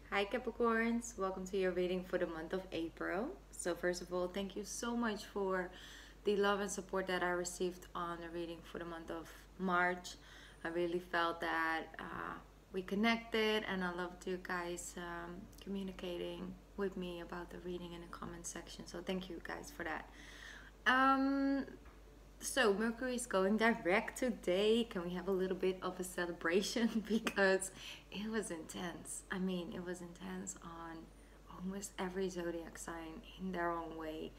Hi Capricorns, welcome to your reading for the month of April. So first of all, thank you so much for the love and support that I received on the reading for the month of March. I really felt that we connected, and I loved you guys communicating with me about the reading in the comment section. So thank you guys for that. Um, so Mercury is going direct today. Can we have a little bit of a celebration? Because it was intense. I mean, it was intense on almost every zodiac sign in their own way.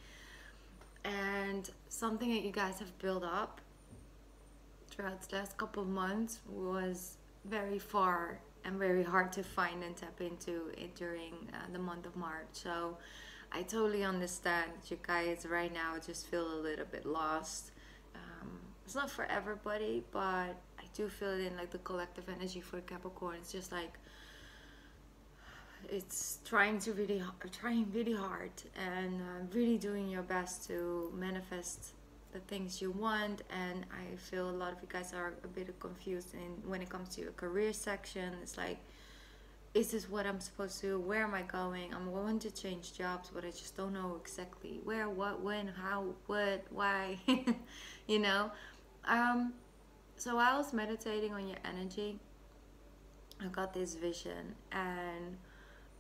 And something that you guys have built up throughout the last couple of months was very far and very hard to find and tap into it during the month of March. So I totally understand that you guys right now just feel a little bit lost. It's not for everybody, but I do feel it in like the collective energy for Capricorn. It's just like it's trying really hard and really doing your best to manifest the things you want. And I feel a lot of you guys are a bit confused in when it comes to your career section. It's like, is this what I'm supposed to do? Where am I going? I'm going to change jobs, but I just don't know exactly where, what, when, how, what, why. you know. So I was meditating on your energy. I got this vision, and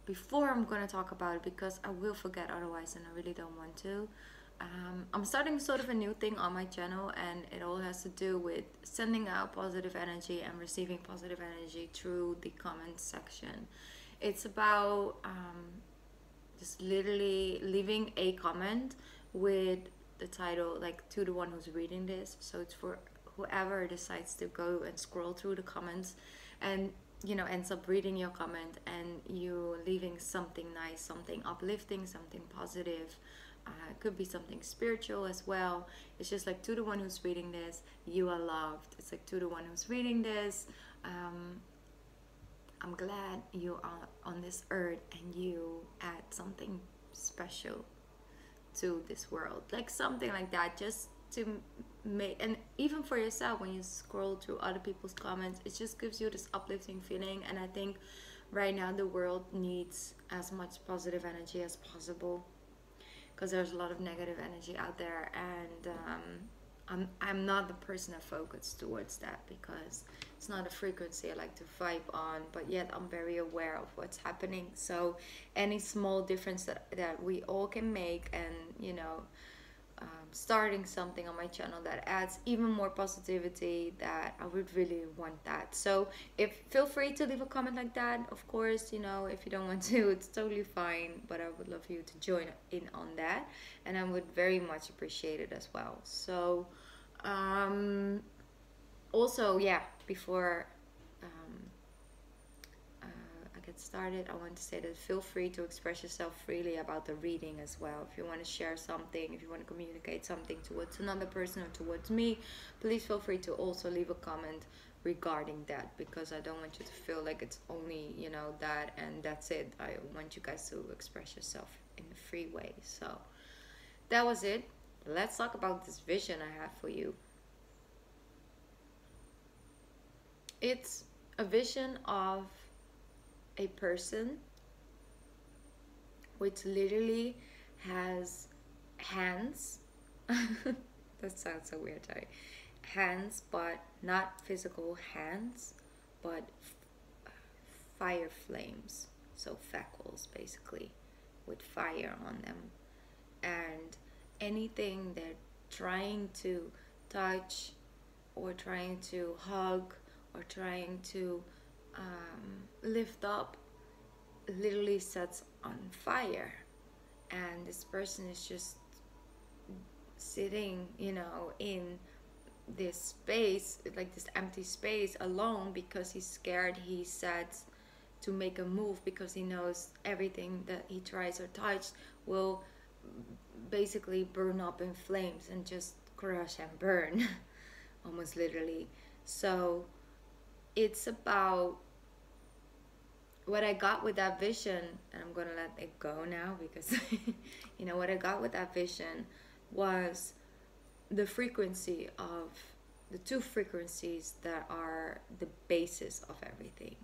before I'm gonna talk about it, because I will forget otherwise, and I really don't want to. I'm starting sort of a new thing on my channel, and it all has to do with sending out positive energy and receiving positive energy through the comment section. It's about just literally leaving a comment with the title, like, to the one who's reading this. So it's for whoever decides to go and scroll through the comments and ends up reading your comment, and you leaving something nice, something uplifting, something positive. It could be something spiritual as well. It's just like, to the one who's reading this, you are loved. It's like, to the one who's reading this, I'm glad you are on this earth and you add something special to this world, like something like that, just to make. And even for yourself, when you scroll through other people's comments, it just gives you this uplifting feeling. And I think right now the world needs as much positive energy as possible, because there's a lot of negative energy out there. And I'm not the person that focuses towards that, because it's not a frequency I like to vibe on, but yet I'm very aware of what's happening. So any small difference that we all can make, and starting something on my channel that adds even more positivity, that I would really want that. So if feel free to leave a comment like that. Of course, if you don't want to, it's totally fine, but I would love you to join in on that, and I would very much appreciate it as well. So also, yeah, before I get started, I want to say that feel free to express yourself freely about the reading as well. If you want to share something, if you want to communicate something towards another person or towards me, please feel free to also leave a comment regarding that, because I don't want you to feel like it's only that and that's it. I want you guys to express yourself in a free way. So that was it. Let's talk about this vision I have for you. It's a vision of a person which literally has hands. That sounds so weird, right? Hands, but not physical hands, but fire flames. So fackles, basically, with fire on them. And anything they're trying to touch, or trying to hug, or trying to lift up, literally sets on fire. And this person is just sitting in this space, like this empty space, alone, because he's scared. He sets to make a move, because he knows everything that he tries or touches will basically burn up in flames and just crush and burn. Almost literally. So it's about what I got with that vision, and I'm gonna let it go now, because what I got with that vision was the frequency of the two frequencies that are the basis of everything.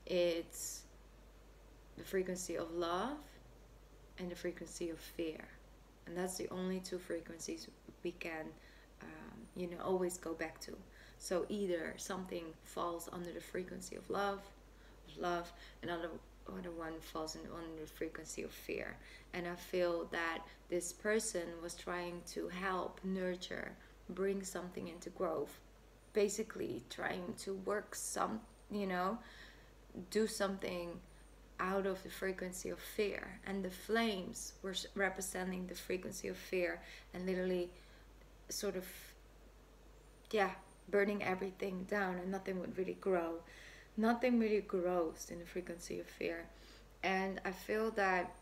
It's the frequency of love and the frequency of fear. And that's the only two frequencies we can, always go back to. So either something falls under the frequency of love, and other one falls under the frequency of fear. And I feel that this person was trying to help, nurture, bring something into growth. Basically trying to work do something out of the frequency of fear. And the flames were representing the frequency of fear, and literally sort of, burning everything down, and nothing would really grow. Nothing really grows in the frequency of fear. And I feel that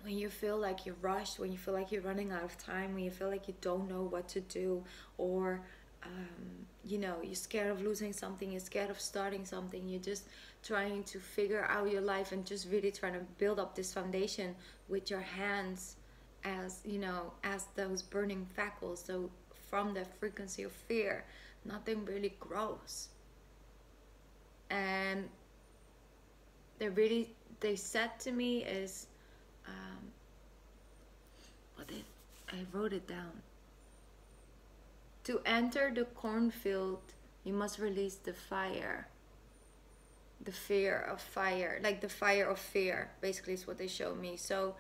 when you feel like you're rushed, when you feel like you're running out of time, when you feel like you don't know what to do, or you're scared of losing something, you're scared of starting something, you're just trying to figure out your life and just really trying to build up this foundation with your hands as those burning fackles. So from the frequency of fear, nothing really grows. And they said to me is, I wrote it down. To enter the cornfield, you must release the fire. The fear of fire, like the fire of fear, basically is what they showed me. So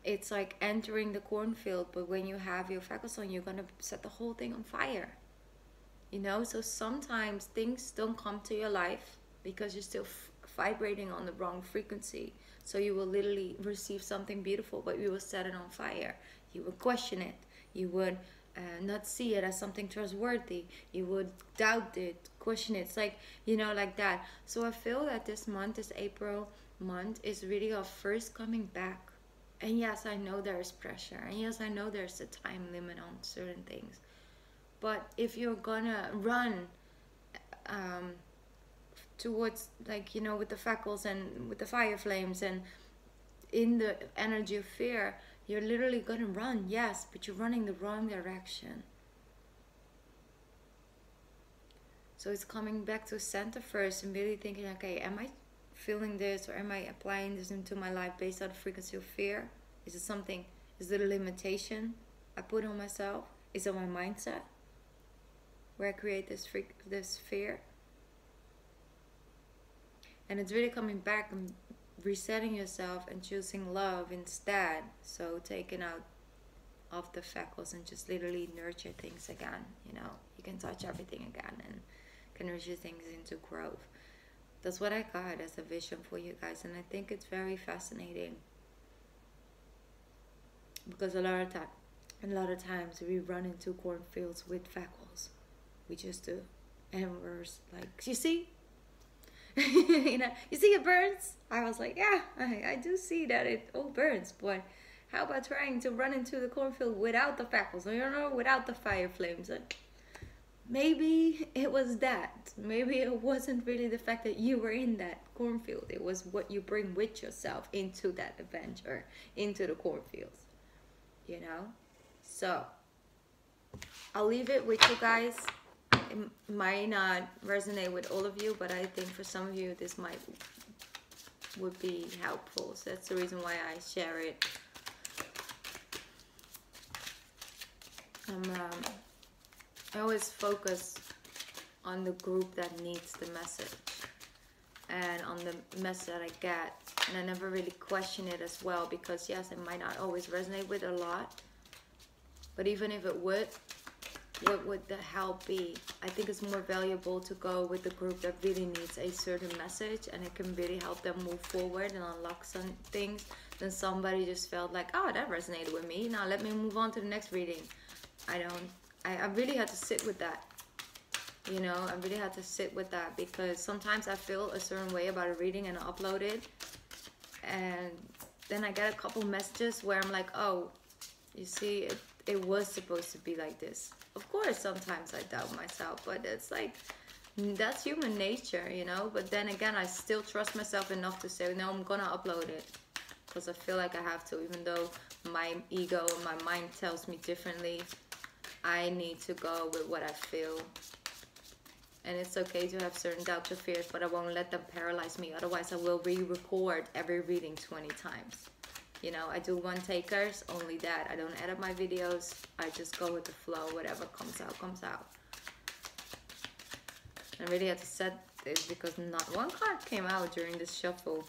it's like entering the cornfield, but when you have your fackles on, you're gonna set the whole thing on fire. So sometimes things don't come to your life because you're still vibrating on the wrong frequency. So you will literally receive something beautiful, but you will set it on fire. You will question it. You would not see it as something trustworthy. You would doubt it, question it. It's like, like that. So I feel that this April month, is really our first coming back. And yes, I know there is pressure. And yes, I know there's a time limit on certain things. But if you're gonna run towards, with the fackles and with the fire flames and in the energy of fear, you're literally gonna run, yes, but you're running the wrong direction. So it's coming back to center first and really thinking, okay, am I feeling this, or am I applying this into my life based on the frequency of fear? Is it a limitation I put on myself? Is it my mindset where I create this fear? And it's really coming back and resetting yourself and choosing love instead. So taking out of the fackles and just literally nurture things again. You can touch everything again and can nurture things into growth. That's what I got as a vision for you guys, and I think it's very fascinating because a lot of times we run into cornfields with fackles. We just do, and we're like, you see, you see it burns. I was like, yeah, I do see that it all burns, but how about trying to run into the cornfield without the fackles, without the fire flames? Maybe it was that. Maybe it wasn't really the fact that you were in that cornfield. It was what you bring with yourself into that adventure, into the cornfields. So I'll leave it with you guys. It might not resonate with all of you, but I think for some of you this would be helpful. So that's the reason why I share it. I always focus on the group that needs the message and on the message that I get, and I never really question it as well, because yes, it might not always resonate with a lot, but even if it would, what would the help be? I think it's more valuable to go with the group that really needs a certain message and it can really help them move forward and unlock some things, than somebody just felt like, oh, that resonated with me, now let me move on to the next reading. I really had to sit with that. I really had to sit with that, because sometimes I feel a certain way about a reading and I upload it, and then I get a couple messages where I'm like, oh, you see, it was supposed to be like this. Of course, sometimes I doubt myself, but it's like, that's human nature, But then again, I still trust myself enough to say, no, I'm gonna upload it, because I feel like I have to, even though my ego and my mind tells me differently. I need to go with what I feel And it's okay to have certain doubts or fears, but I won't let them paralyze me. Otherwise, I will re-record every reading 20 times. You know, I do one takers, only that. I don't edit my videos. I just go with the flow. Whatever comes out, comes out. I really had to set this because not one card came out during this shuffle.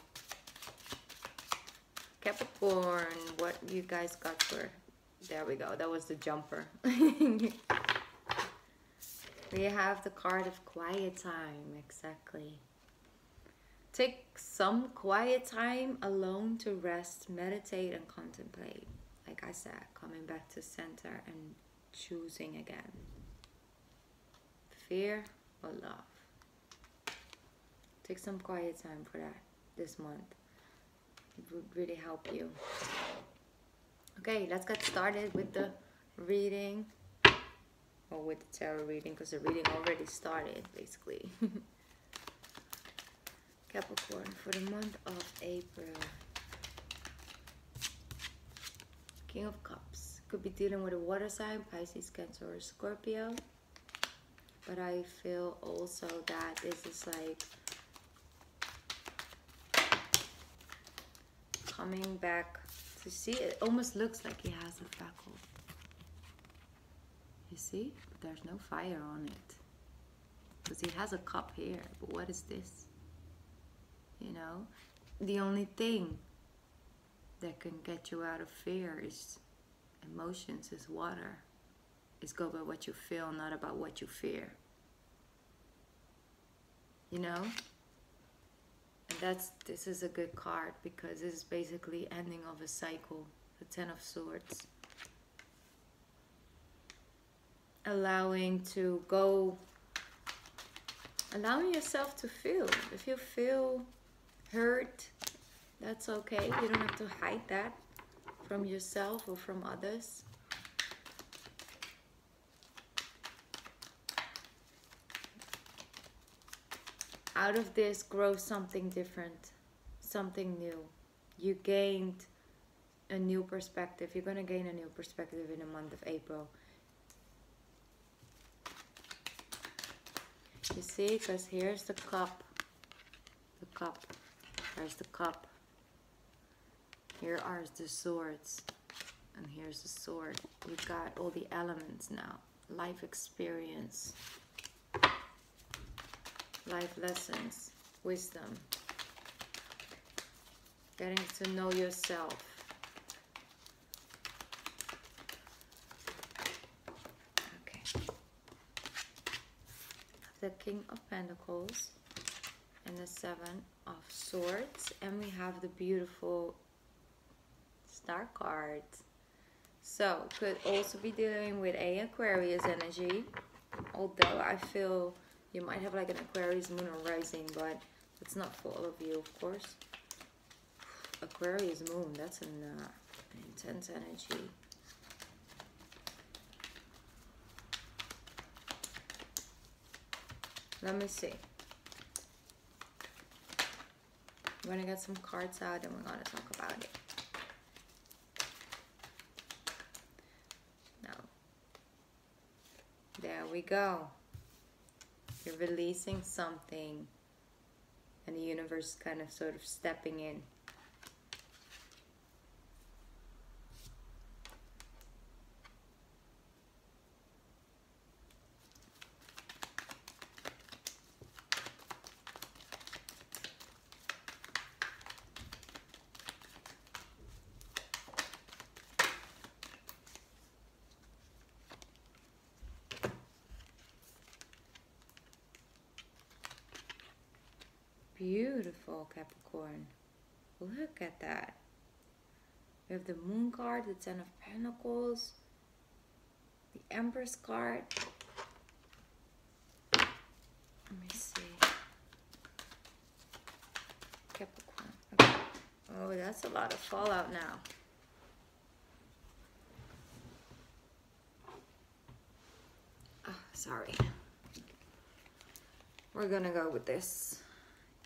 Capricorn, what you guys got for... There we go. That was the jumper. We have the card of quiet time. Exactly. Take some quiet time alone to rest, meditate, and contemplate. Like I said, coming back to center and choosing again. Fear or love. Take some quiet time for that this month. It would really help you. Okay, let's get started with the reading. Or with the tarot reading, because the reading already started, basically. Capricorn, for the month of April. King of Cups. Could be dealing with a water sign, Pisces, Cancer, or Scorpio. But I feel also that this is like coming back to see. It almost looks like he has a freckle. You see? But there's no fire on it. Because he has a cup here. But what is this? You know? The only thing that can get you out of fear is emotions, is water. It's go by what you feel, not about what you fear. You know? And this is a good card because this is basically ending of a cycle. The Ten of Swords. Allowing yourself to feel. If you feel hurt, that's okay. You don't have to hide that from yourself or from others. Out of this grows something different, something new. You gained a new perspective. You're going to gain a new perspective in the month of April. You see, because here's the cup. The cup. There's the cup. Here are the swords. And here's the sword. We've got all the elements now. Life experience. Life lessons. Wisdom. Getting to know yourself. The King of Pentacles and the Seven of Swords, and we have the beautiful Star card. So could also be dealing with a Aquarius energy, although I feel you might have like an Aquarius moon or rising, but it's not for all of you, of course. Aquarius moon, that's an intense energy. Let me see. I'm going to get some cards out and we're going to talk about it. Now, there we go. You're releasing something and the universe is kind of sort of stepping in. Beautiful, Capricorn. Look at that. We have the Moon card, the Ten of Pentacles, the Empress card. Let me see. Capricorn. Okay. Oh, that's a lot of fallout now. Oh, sorry. We're gonna go with this.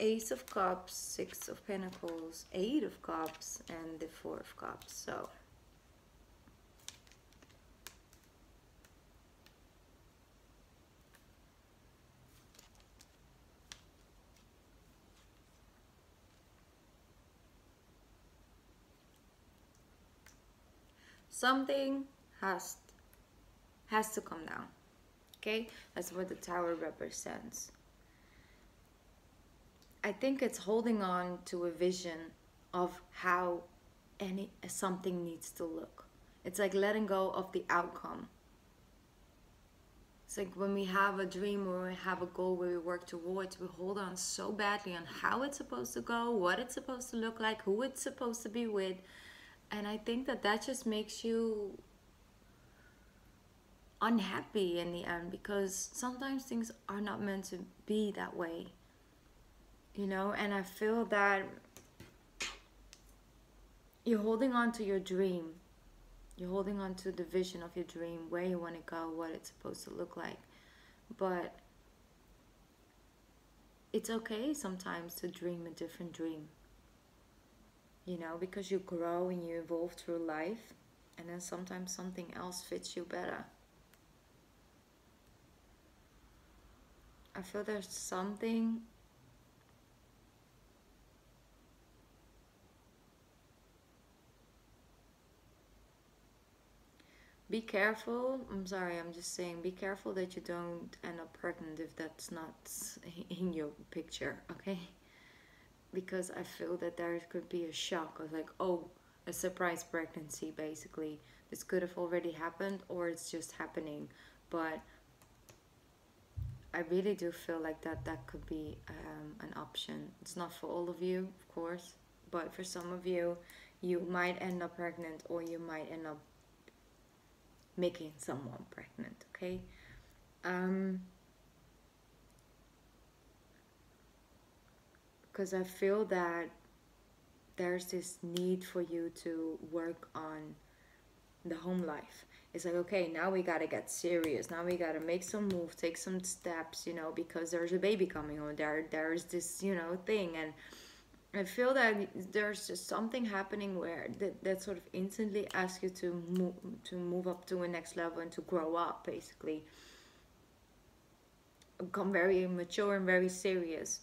Ace of Cups, Six of Pentacles, Eight of Cups, and the Four of Cups. So Something has has to come down. Okay, that's what the tower represents. I think it's holding on to a vision of how something needs to look. It's like letting go of the outcome. It's like when we have a dream or we have a goal where we work towards, we hold on so badly on how it's supposed to go, what it's supposed to look like, who it's supposed to be with. And I think that that just makes you unhappy in the end, because sometimes things are not meant to be that way, you know. And I feel that you're holding on to your dream, you're holding on to the vision of your dream, where you want to go, what it's supposed to look like. But it's okay sometimes to dream a different dream, you know, because you grow and you evolve through life, and then sometimes something else fits you better. I feel there's something be careful. I'm sorry, I'm just saying, be careful that you don't end up pregnant if that's not in your picture, okay? Because I feel that there could be a shock of like, oh, a surprise pregnancy basically. This could have already happened or it's just happening. But I really do feel like that could be an option. It's not for all of you, of course, but for some of you, you might end up pregnant or you might end up making someone pregnant, okay? Because I feel that there's this need for you to work on the home life. It's like, okay, now we gotta get serious. Now we gotta make some moves, take some steps, you know, because there's a baby coming on. There's this, you know, thing. And I feel that there's just something happening where that sort of instantly asks you to move up to a next level and to grow up, basically. Become very mature and very serious.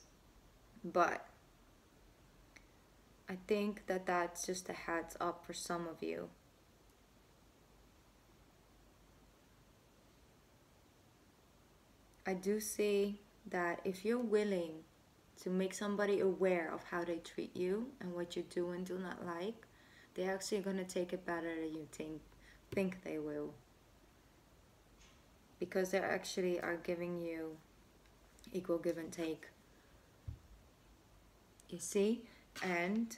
But I think that that's just a heads up for some of you. I do see that if you're willing to make somebody aware of how they treat you and what you do and do not like, they're actually going to take it better than you think they will. Because they actually are giving you equal give and take. You see? And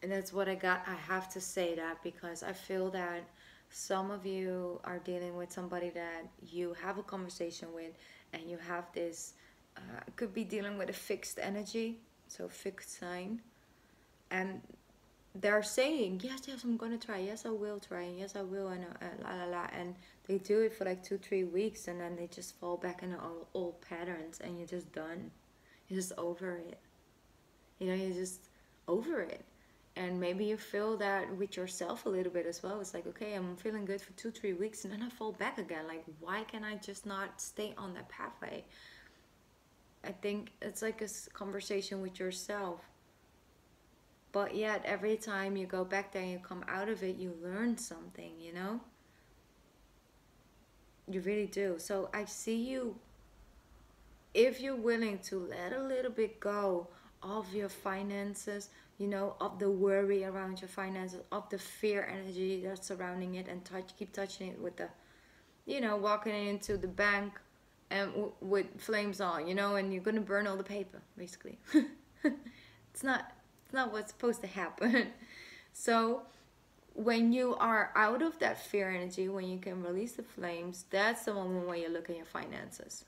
that's what I got. I have to say that because I feel that some of you are dealing with somebody that you have a conversation with, and you have this could be dealing with a fixed energy, so fixed sign, and they're saying yes, I'm gonna try, yes I will try, and yes I will, and la la la, and they do it for like 2-3 weeks, and then they just fall back in old patterns, and you're just done. You're just over it, you know, you're just over it. And maybe you feel that with yourself a little bit as well. It's like, okay, I'm feeling good for 2-3 weeks and then I fall back again. Like, why can I just not stay on that pathway? I think it's like a conversation with yourself. But yet, every time you go back there and you come out of it, you learn something, you know? You really do. So I see you, if you're willing to let a little bit go of your finances, you know, of the worry around your finances, of the fear energy that's surrounding it, and keep touching it with the, you know, walking into the bank and with flames on, you know, and you're gonna burn all the paper, basically. it's not what's supposed to happen. So when you are out of that fear energy, when you can release the flames, that's the moment when you look at your finances,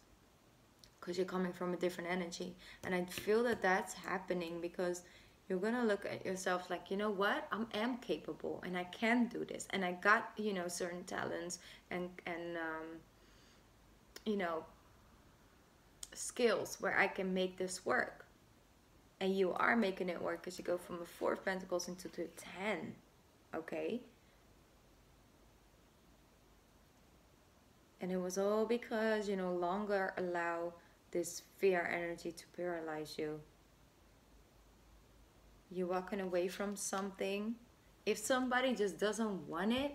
because you're coming from a different energy. And I feel that that's happening because you're gonna look at yourself like, you know what, I am capable and I can do this, and I got, you know, certain talents and you know, skills where I can make this work. And you are making it work, because you go from a 4 of Pentacles into the 10, okay? And it was all because you no longer allow this fear energy to paralyze you. You're walking away from something. If somebody just doesn't want it,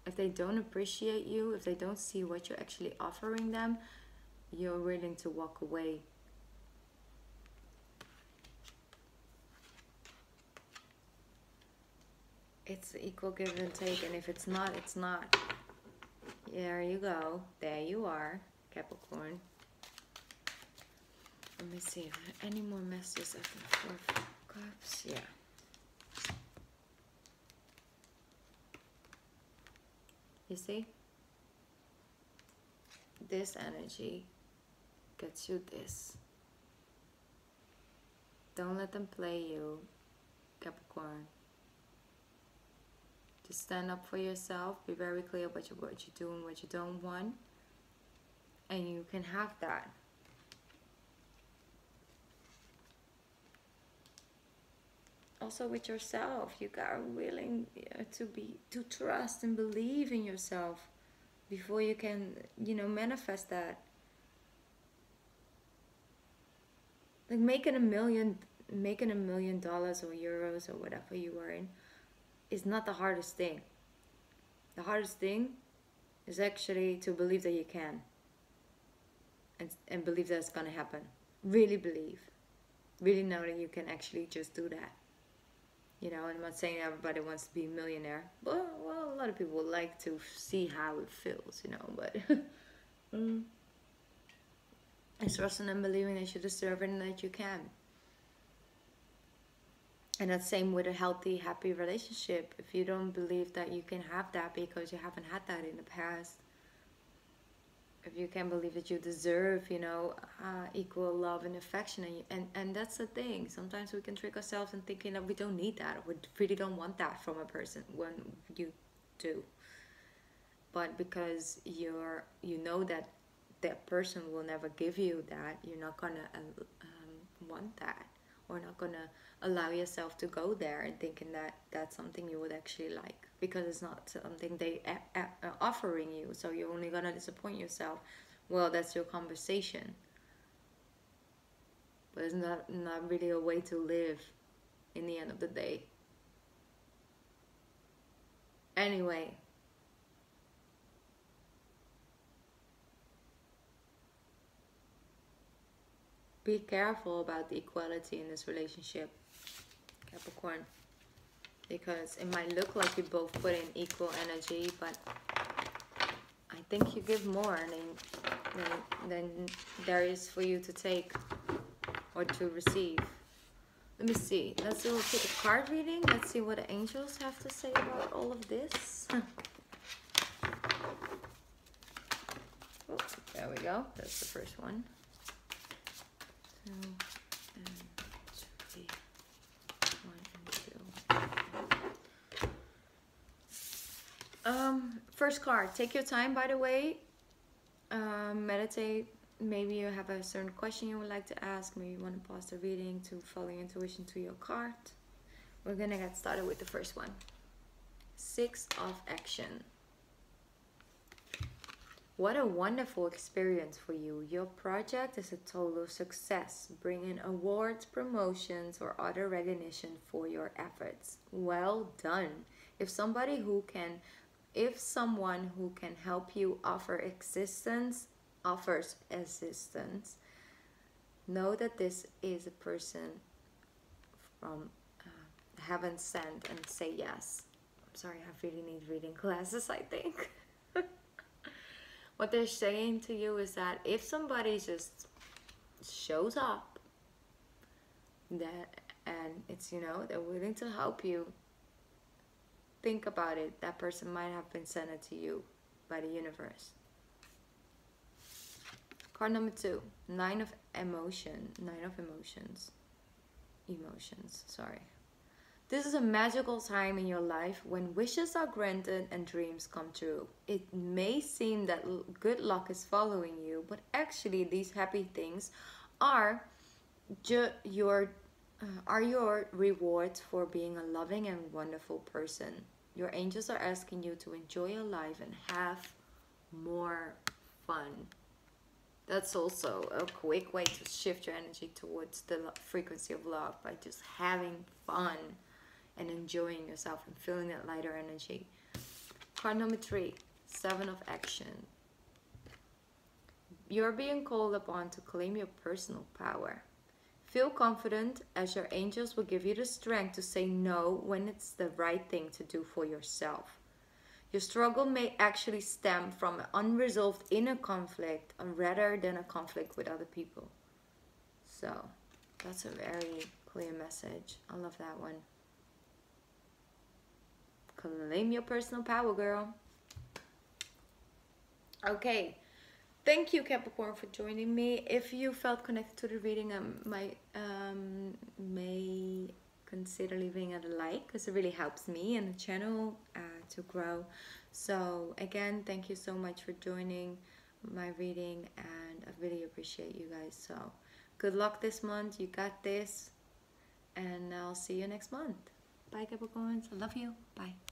if they don't appreciate you, if they don't see what you're actually offering them, you're willing to walk away. It's equal give and take, and if it's not, it's not. There you go. There you are, Capricorn. Let me see if there are any more messages after the Four of Cups. Yeah. You see? This energy gets you this. Don't let them play you, Capricorn. Just stand up for yourself. Be very clear about what you do and what you don't want. And you can have that. Also with yourself, you are willing to trust and believe in yourself before you can, manifest that. Like making $1 million or euros or whatever you are in is not the hardest thing. The hardest thing is actually to believe that you can, and believe that it's gonna happen. Really believe. Really know that you can actually just do that. I'm not saying everybody wants to be a millionaire, but a lot of people would like to see how it feels, but it's trusting and believing that you deserve it and that you can. And that's same with a healthy, happy relationship. If you don't believe that you can have that because you haven't had that in the past, if you can't believe that you deserve, equal love and affection, and that's the thing. Sometimes we can trick ourselves in thinking that we don't need that, or we really don't want that from a person when you do. But because you know that that person will never give you that, you're not gonna want that, or not gonna allow yourself to go there and thinking that that's something you would actually like, because it's not something they are offering you, so you're only gonna disappoint yourself. Well, that's your conversation, but it's not really a way to live in the end of the day. Anyway, be careful about the equality in this relationship, Capricorn, because it might look like you both put in equal energy, but I think you give more than there is for you to take or to receive. Let me see. Let's do a quick card reading. Let's see what the angels have to say about all of this. Oh, there we go. That's the first one. 2 and 3. 1 and 2. First card. Take your time, by the way. Meditate. Maybe you have a certain question you would like to ask. Maybe you want to pause the reading to follow your intuition to your card. We're gonna get started with the first one. 6 of Action. What a wonderful experience for you. Your project is a total success, bringing awards, promotions, or other recognition for your efforts. Well done. If someone who can help you offers assistance, know that this is a person from heaven sent, and say yes. I'm sorry, I really need reading classes, I think. What they're saying to you is that if somebody just shows up, and it's, they're willing to help you, think about it. That person might have been sent to you by the universe. Card number 2, 9 of Emotions. Sorry. This is a magical time in your life when wishes are granted and dreams come true. It may seem that good luck is following you, but actually these happy things are your rewards for being a loving and wonderful person. Your angels are asking you to enjoy your life and have more fun. That's also a quick way to shift your energy towards the frequency of love, by just having fun and enjoying yourself and feeling that lighter energy. Card number 3, 7 of Action. You're being called upon to claim your personal power. Feel confident, as your angels will give you the strength to say no when it's the right thing to do for yourself. Your struggle may actually stem from an unresolved inner conflict rather than a conflict with other people. So, that's a very clear message. I love that one. Claim your personal power, girl. Okay. Thank you, Capricorn, for joining me. If you felt connected to the reading, may consider leaving a like, because it really helps me and the channel to grow. So again, thank you so much for joining my reading, and I really appreciate you guys. So good luck this month. You got this, and I'll see you next month. Bye, Capricorns. I love you. Bye.